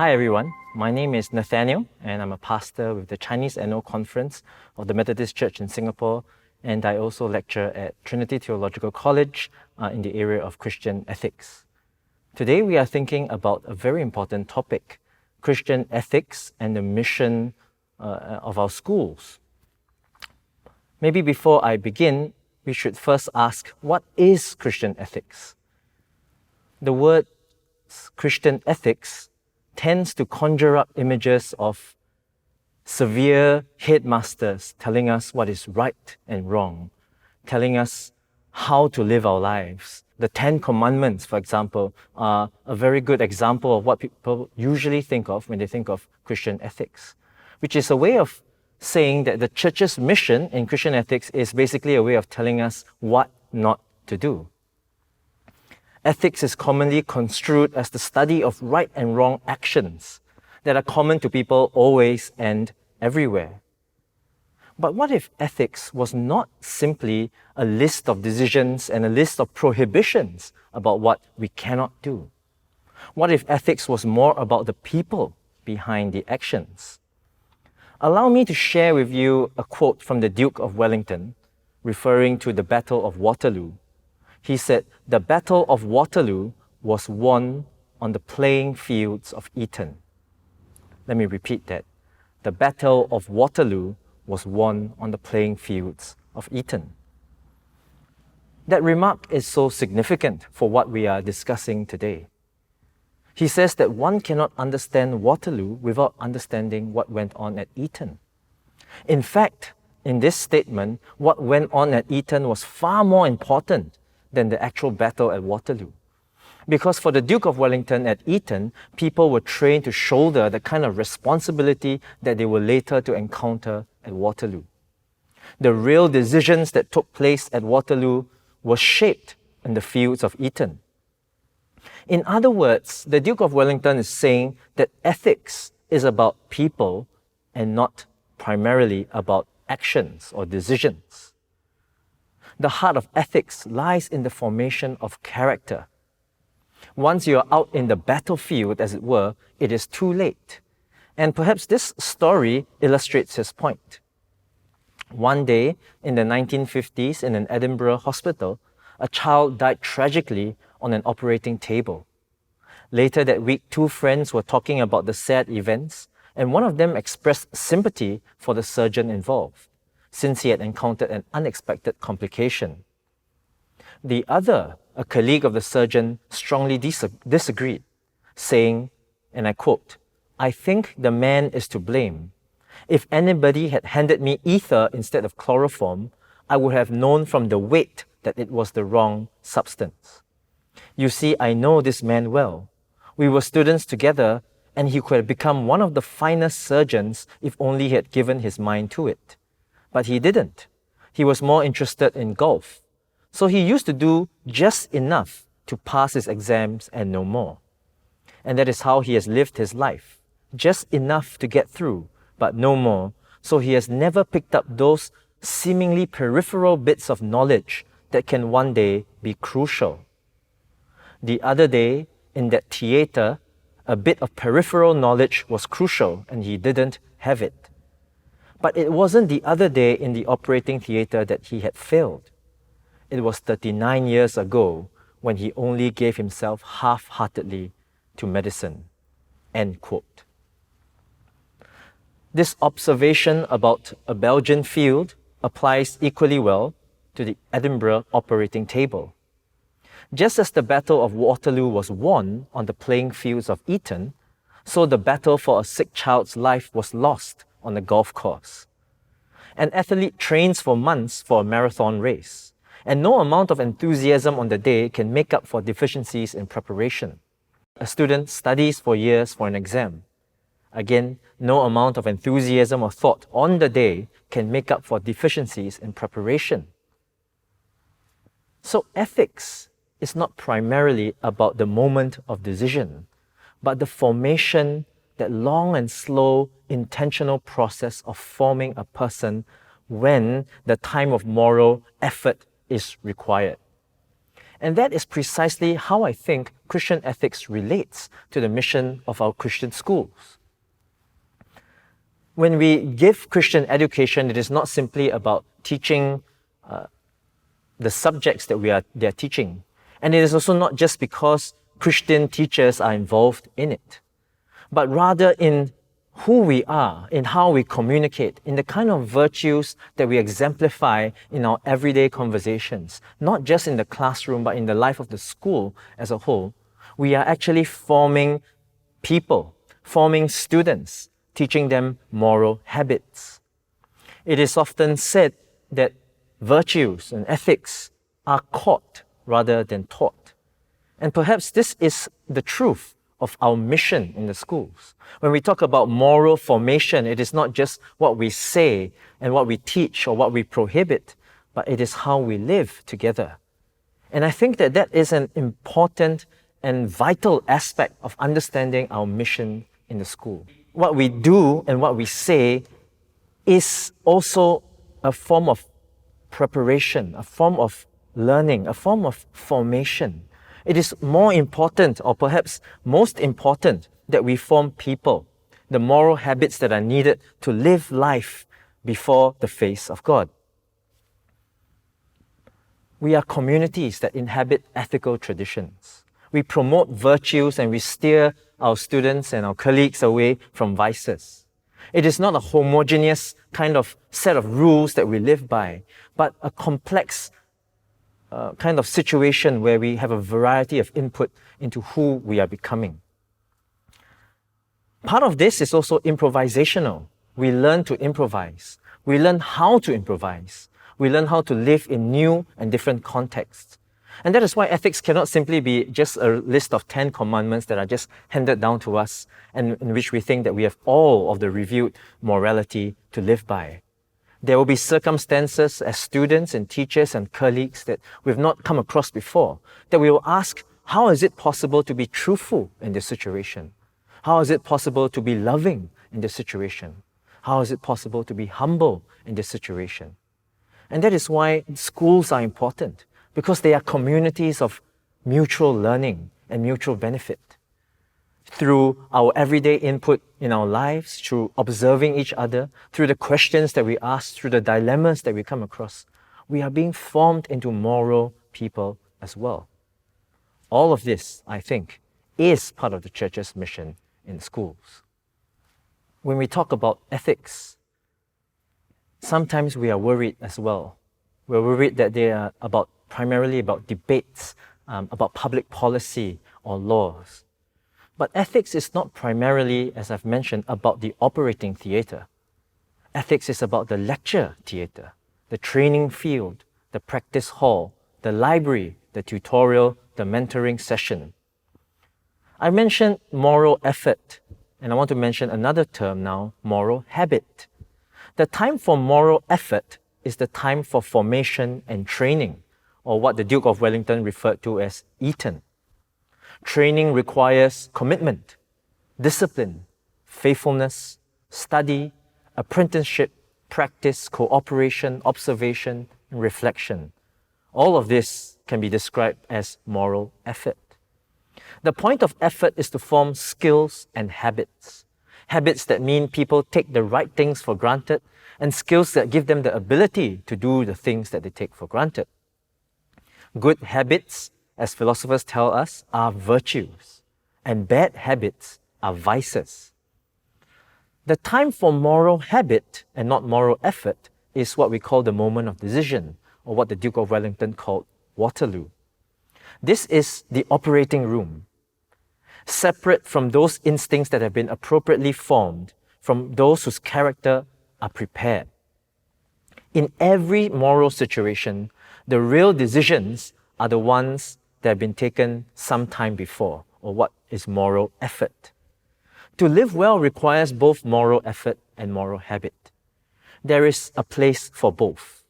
Hi everyone, my name is Nathanael and I'm a pastor with the Chinese Annual Conference of the Methodist Church in Singapore, and I also lecture at Trinity Theological College in the area of Christian ethics. Today we are thinking about a very important topic, Christian ethics and the mission of our schools. Maybe before I begin, we should first ask, what is Christian ethics? The word Christian ethics tends to conjure up images of severe headmasters telling us what is right and wrong, telling us how to live our lives. The 10 Commandments, for example, are a very good example of what people usually think of when they think of Christian ethics, which is a way of saying that the church's mission in Christian ethics is basically a way of telling us what not to do. Ethics is commonly construed as the study of right and wrong actions that are common to people always and everywhere. But what if ethics was not simply a list of decisions and a list of prohibitions about what we cannot do? What if ethics was more about the people behind the actions? Allow me to share with you a quote from the Duke of Wellington, referring to the Battle of Waterloo. He said, "The Battle of Waterloo was won on the playing fields of Eton." Let me repeat that. The Battle of Waterloo was won on the playing fields of Eton. That remark is so significant for what we are discussing today. He says that one cannot understand Waterloo without understanding what went on at Eton. In fact, in this statement, what went on at Eton was far more important than the actual battle at Waterloo. Because for the Duke of Wellington at Eton, people were trained to shoulder the kind of responsibility that they were later to encounter at Waterloo. The real decisions that took place at Waterloo were shaped in the fields of Eton. In other words, the Duke of Wellington is saying that ethics is about people and not primarily about actions or decisions. The heart of ethics lies in the formation of character. Once you're out in the battlefield, as it were, it is too late. And perhaps this story illustrates his point. One day in the 1950s in an Edinburgh hospital, a child died tragically on an operating table. Later that week, two friends were talking about the sad events, and one of them expressed sympathy for the surgeon involved, since he had encountered an unexpected complication. The other, a colleague of the surgeon, strongly disagreed, saying, and I quote, "I think the man is to blame. If anybody had handed me ether instead of chloroform, I would have known from the weight that it was the wrong substance. You see, I know this man well. We were students together, and he could have become one of the finest surgeons if only he had given his mind to it. But he didn't. He was more interested in golf. So he used to do just enough to pass his exams and no more. And that is how he has lived his life. Just enough to get through, but no more. So he has never picked up those seemingly peripheral bits of knowledge that can one day be crucial. The other day, in that theater, a bit of peripheral knowledge was crucial and he didn't have it. But it wasn't the other day in the operating theater that he had failed. It was 39 years ago when he only gave himself half-heartedly to medicine." End quote. This observation about a Belgian field applies equally well to the Edinburgh operating table. Just as the Battle of Waterloo was won on the playing fields of Eton, so the battle for a sick child's life was lost on the golf course. An athlete trains for months for a marathon race, and no amount of enthusiasm on the day can make up for deficiencies in preparation. A student studies for years for an exam. Again, no amount of enthusiasm or thought on the day can make up for deficiencies in preparation. So ethics is not primarily about the moment of decision, but the formation, that long and slow intentional process of forming a person when the time of moral effort is required. And that is precisely how I think Christian ethics relates to the mission of our Christian schools. When we give Christian education, it is not simply about teaching the subjects that they're teaching. And it is also not just because Christian teachers are involved in it, but rather in who we are, in how we communicate, in the kind of virtues that we exemplify in our everyday conversations, not just in the classroom, but in the life of the school as a whole. We are actually forming people, forming students, teaching them moral habits. It is often said that virtues and ethics are caught rather than taught. And perhaps this is the truth of our mission in the schools. When we talk about moral formation, it is not just what we say and what we teach or what we prohibit, but it is how we live together. And I think that is an important and vital aspect of understanding our mission in the school. What we do and what we say is also a form of preparation, a form of learning, a form of formation. It is more important, or perhaps most important, that we form people, the moral habits that are needed to live life before the face of God. We are communities that inhabit ethical traditions. We promote virtues and we steer our students and our colleagues away from vices. It is not a homogeneous kind of set of rules that we live by, but a complex kind of situation where we have a variety of input into who we are becoming. Part of this is also improvisational. We learn to improvise. We learn how to improvise. We learn how to live in new and different contexts. And that is why ethics cannot simply be just a list of 10 commandments that are just handed down to us and in which we think that we have all of the revealed morality to live by. There will be circumstances as students and teachers and colleagues that we've not come across before, that we will ask, how is it possible to be truthful in this situation? How is it possible to be loving in this situation? How is it possible to be humble in this situation? And that is why schools are important, because they are communities of mutual learning and mutual benefit. Through our everyday input in our lives, through observing each other, through the questions that we ask, through the dilemmas that we come across, we are being formed into moral people as well. All of this, I think, is part of the church's mission in schools. When we talk about ethics, sometimes we are worried as well. We're worried that they are primarily about debates, about public policy or laws. But ethics is not primarily, as I've mentioned, about the operating theatre. Ethics is about the lecture theatre, the training field, the practice hall, the library, the tutorial, the mentoring session. I mentioned moral effort, and I want to mention another term now, moral habit. The time for moral effort is the time for formation and training, or what the Duke of Wellington referred to as Eton. Training requires commitment, discipline, faithfulness, study, apprenticeship, practice, cooperation, observation, and reflection. All of this can be described as moral effort. The point of effort is to form skills and habits. Habits that mean people take the right things for granted, and skills that give them the ability to do the things that they take for granted. Good habits, as philosophers tell us, are virtues, and bad habits are vices. The time for moral habit and not moral effort is what we call the moment of decision, or what the Duke of Wellington called Waterloo. This is the operating room, separate from those instincts that have been appropriately formed, from those whose character are prepared. In every moral situation, the real decisions are the ones that have been taken some time before, or what is moral effort. To live well requires both moral effort and moral habit. There is a place for both.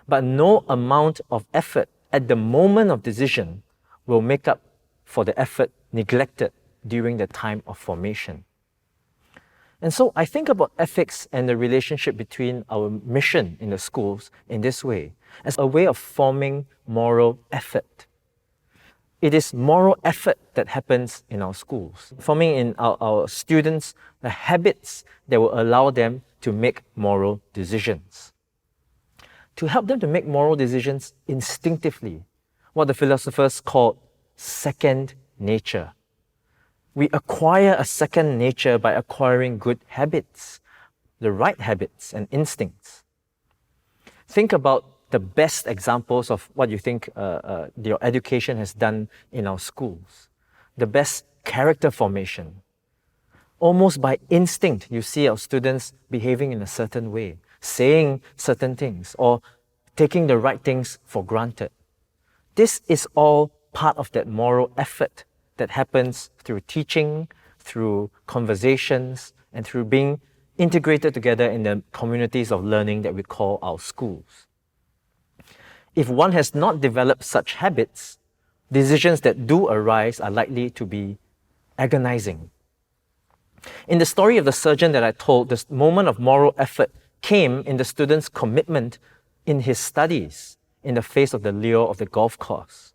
But no amount of effort at the moment of decision will make up for the effort neglected during the time of formation. And so I think about ethics and the relationship between our mission in the schools in this way, as a way of forming moral effort. It is moral effort that happens in our schools, forming in our students the habits that will allow them to make moral decisions. To help them to make moral decisions instinctively, what the philosophers called second nature. We acquire a second nature by acquiring good habits, the right habits and instincts. Think about the best examples of what you think your education has done in our schools. The best character formation. Almost by instinct, you see our students behaving in a certain way, saying certain things, or taking the right things for granted. This is all part of that moral effort that happens through teaching, through conversations, and through being integrated together in the communities of learning that we call our schools. If one has not developed such habits, decisions that do arise are likely to be agonizing. In the story of the surgeon that I told, the moment of moral effort came in the student's commitment in his studies in the face of the lure of the golf course.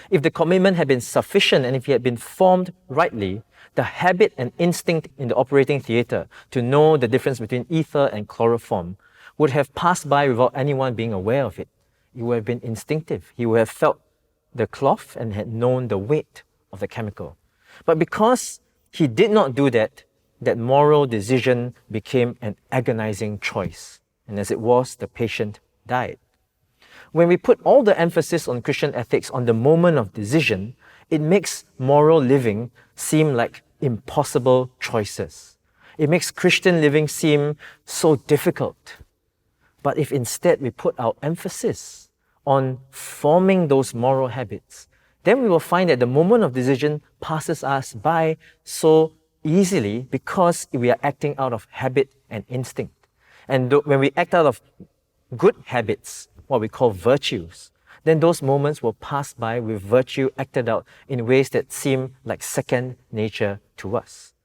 If the commitment had been sufficient and if he had been formed rightly, the habit and instinct in the operating theatre to know the difference between ether and chloroform would have passed by without anyone being aware of it. It would have been instinctive. He would have felt the cloth and had known the weight of the chemical. But because he did not do that, that moral decision became an agonizing choice. And as it was, the patient died. When we put all the emphasis on Christian ethics on the moment of decision, it makes moral living seem like impossible choices. It makes Christian living seem so difficult. But if instead we put our emphasis on forming those moral habits, then we will find that the moment of decision passes us by so easily because we are acting out of habit and instinct. And when we act out of good habits, what we call virtues, then those moments will pass by with virtue acted out in ways that seem like second nature to us.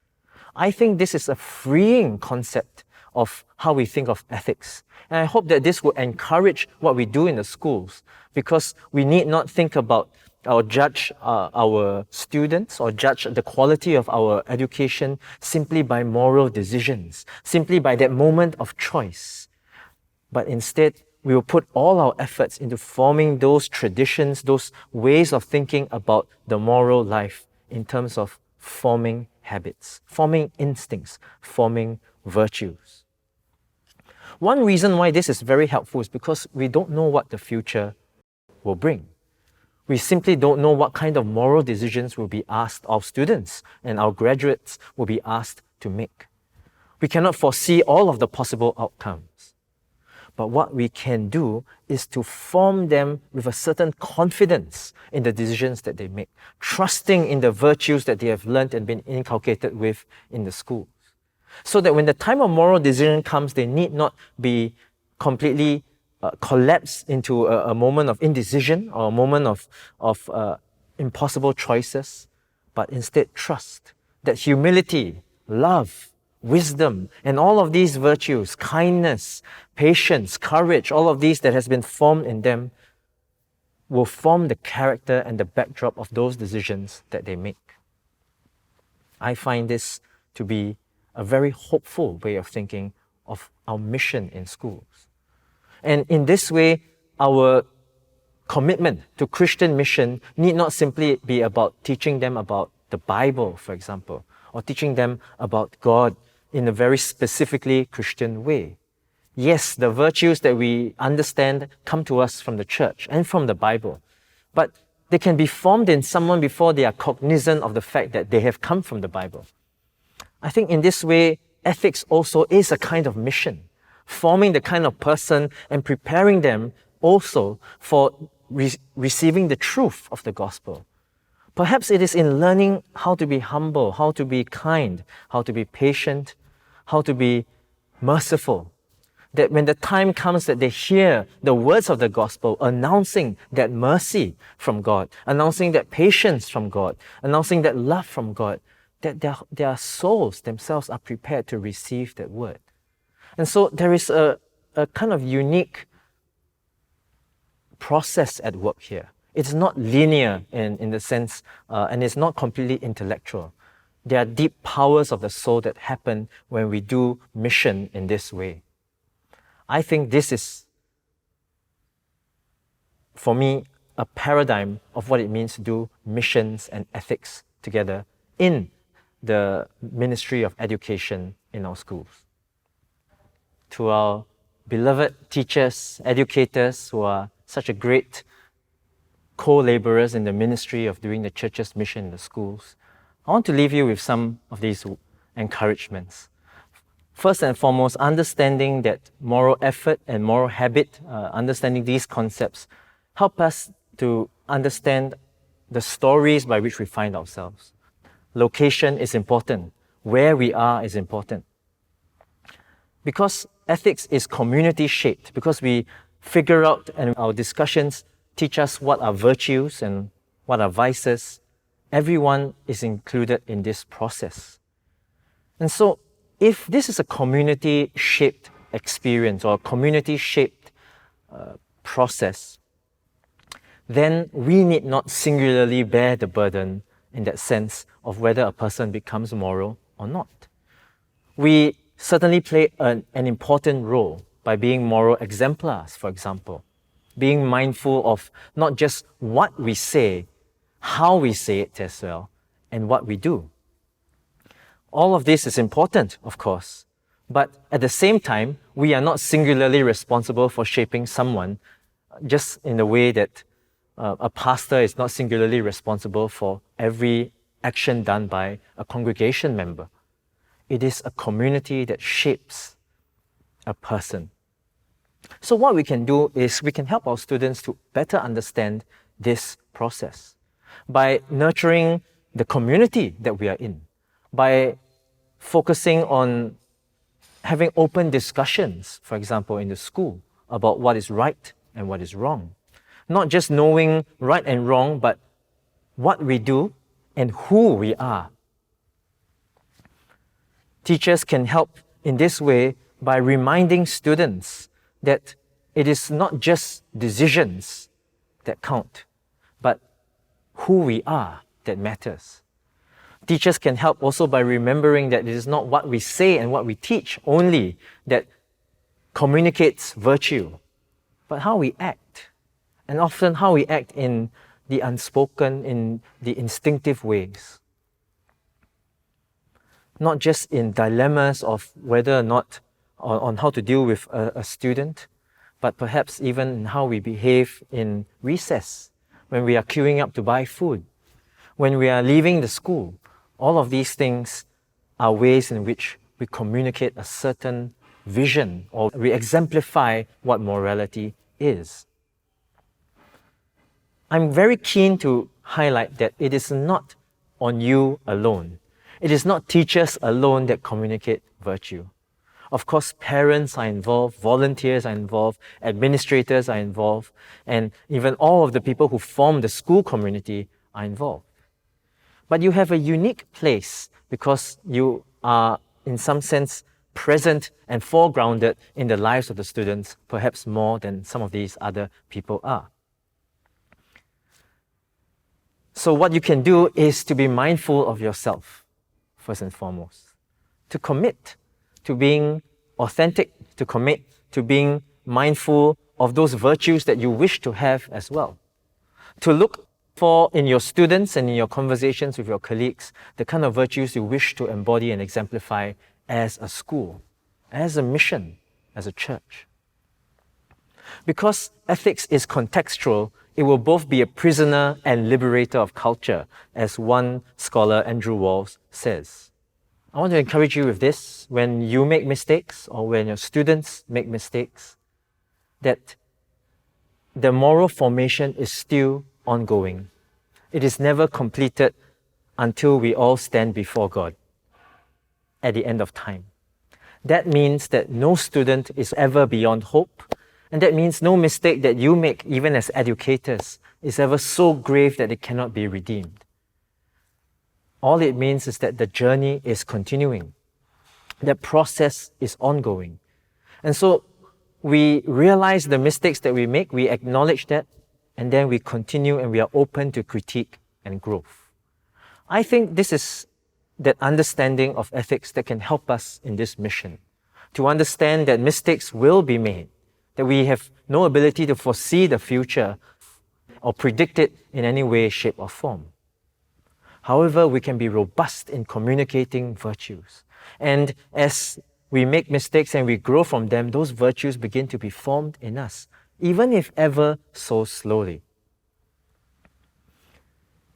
I think this is a freeing concept of how we think of ethics. And I hope that this will encourage what we do in the schools, because we need not think about or judge our students or judge the quality of our education simply by moral decisions, simply by that moment of choice. But instead, we will put all our efforts into forming those traditions, those ways of thinking about the moral life in terms of forming habits, forming instincts, forming virtues. One reason why this is very helpful is because we don't know what the future will bring. We simply don't know what kind of moral decisions will be asked our students and our graduates will be asked to make. We cannot foresee all of the possible outcomes. But what we can do is to form them with a certain confidence in the decisions that they make, trusting in the virtues that they have learned and been inculcated with in the schools. So that when the time of moral decision comes, they need not be completely collapse into a moment of indecision or a moment of impossible choices, but instead trust that humility, love, wisdom, and all of these virtues, kindness, patience, courage, all of these that has been formed in them will form the character and the backdrop of those decisions that they make. I find this to be a very hopeful way of thinking of our mission in schools. And in this way, our commitment to Christian mission need not simply be about teaching them about the Bible, for example, or teaching them about God in a very specifically Christian way. Yes, the virtues that we understand come to us from the church and from the Bible, but they can be formed in someone before they are cognizant of the fact that they have come from the Bible. I think in this way, ethics also is a kind of mission, forming the kind of person and preparing them also for receiving the truth of the gospel. Perhaps it is in learning how to be humble, how to be kind, how to be patient, how to be merciful, that when the time comes that they hear the words of the gospel announcing that mercy from God, announcing that patience from God, announcing that love from God, that their souls themselves are prepared to receive that word. And so there is a kind of unique process at work here. It's not linear in the sense, and it's not completely intellectual. There are deep powers of the soul that happen when we do mission in this way. I think this is, for me, a paradigm of what it means to do missions and ethics together in the Ministry of Education in our schools. To our beloved teachers, educators who are such a great co-laborers in the ministry of doing the church's mission in the schools, I want to leave you with some of these encouragements. First and foremost, understanding that moral effort and moral habit, understanding these concepts, help us to understand the stories by which we find ourselves. Location is important. Where we are is important. Because ethics is community shaped, because we figure out and our discussions teach us what are virtues and what are vices, everyone is included in this process. And so, if this is a community shaped experience or a community shaped process, then we need not singularly bear the burden in that sense of whether a person becomes moral or not. We certainly play an important role by being moral exemplars, for example, being mindful of not just what we say, how we say it as well, and what we do. All of this is important, of course, but at the same time, we are not singularly responsible for shaping someone, just in the way that a pastor is not singularly responsible for every action done by a congregation member. It is a community that shapes a person. So what we can do is we can help our students to better understand this process by nurturing the community that we are in, by focusing on having open discussions, for example, in the school, about what is right and what is wrong. Not just knowing right and wrong, but what we do and who we are. Teachers can help in this way by reminding students that it is not just decisions that count, but who we are that matters. Teachers can help also by remembering that it is not what we say and what we teach only that communicates virtue, but how we act. And often how we act in the unspoken, in the instinctive ways. Not just in dilemmas of whether or not, on how to deal with a student, but perhaps even in how we behave in recess, when we are queuing up to buy food, when we are leaving the school. All of these things are ways in which we communicate a certain vision, or we exemplify what morality is. I'm very keen to highlight that it is not on you alone. It is not teachers alone that communicate virtue. Of course, parents are involved, volunteers are involved, administrators are involved, and even all of the people who form the school community are involved. But you have a unique place because you are, in some sense, present and foregrounded in the lives of the students, perhaps more than some of these other people are. So what you can do is to be mindful of yourself, first and foremost. To commit to being authentic, to commit to being mindful of those virtues that you wish to have as well. To look for in your students and in your conversations with your colleagues, the kind of virtues you wish to embody and exemplify as a school, as a mission, as a church. Because ethics is contextual, it will both be a prisoner and liberator of culture, as one scholar, Andrew Walls, says. I want to encourage you with this: when you make mistakes or when your students make mistakes, that the moral formation is still ongoing. It is never completed until we all stand before God at the end of time. That means that no student is ever beyond hope, and that means no mistake that you make, even as educators, is ever so grave that it cannot be redeemed. All it means is that the journey is continuing. That process is ongoing. And so we realize the mistakes that we make, we acknowledge that, and then we continue and we are open to critique and growth. I think this is that understanding of ethics that can help us in this mission, to understand that mistakes will be made, that we have no ability to foresee the future or predict it in any way, shape, or form. However, we can be robust in communicating virtues. And as we make mistakes and we grow from them, those virtues begin to be formed in us, even if ever so slowly.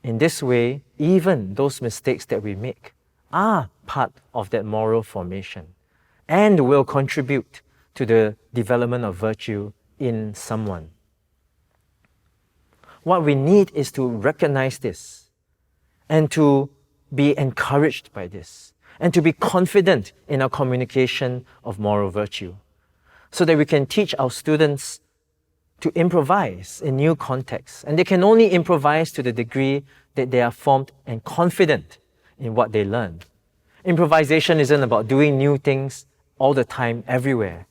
In this way, even those mistakes that we make are part of that moral formation and will contribute to the development of virtue in someone. What we need is to recognize this and to be encouraged by this and to be confident in our communication of moral virtue so that we can teach our students to improvise in new contexts. And they can only improvise to the degree that they are formed and confident in what they learn. Improvisation isn't about doing new things all the time, everywhere,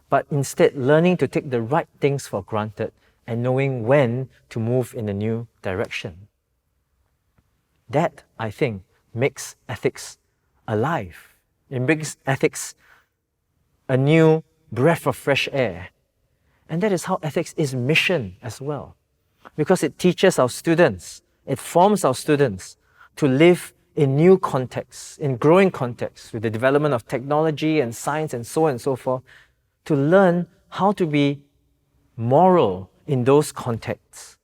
but instead learning to take the right things for granted and knowing when to move in a new direction. That, I think, makes ethics alive. It makes ethics a new breath of fresh air. And that is how ethics is mission as well. Because it teaches our students, it forms our students to live in new contexts, in growing contexts, with the development of technology and science and so on and so forth, to learn how to be moral in those contexts,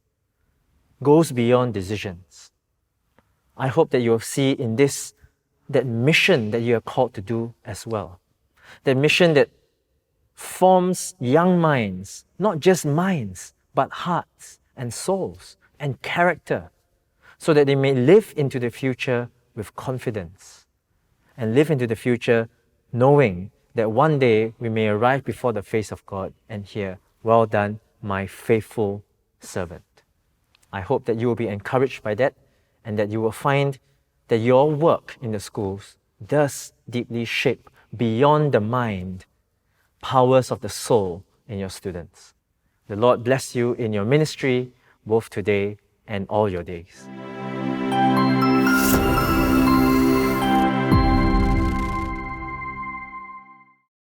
goes beyond decisions. I hope that you will see in this that mission that you are called to do as well. That mission that forms young minds, not just minds, but hearts and souls and character, so that they may live into the future with confidence and live into the future knowing that one day we may arrive before the face of God and hear, "Well done, my faithful servant." I hope that you will be encouraged by that and that you will find that your work in the schools does deeply shape beyond the mind powers of the soul in your students. The Lord bless you in your ministry, both today and all your days.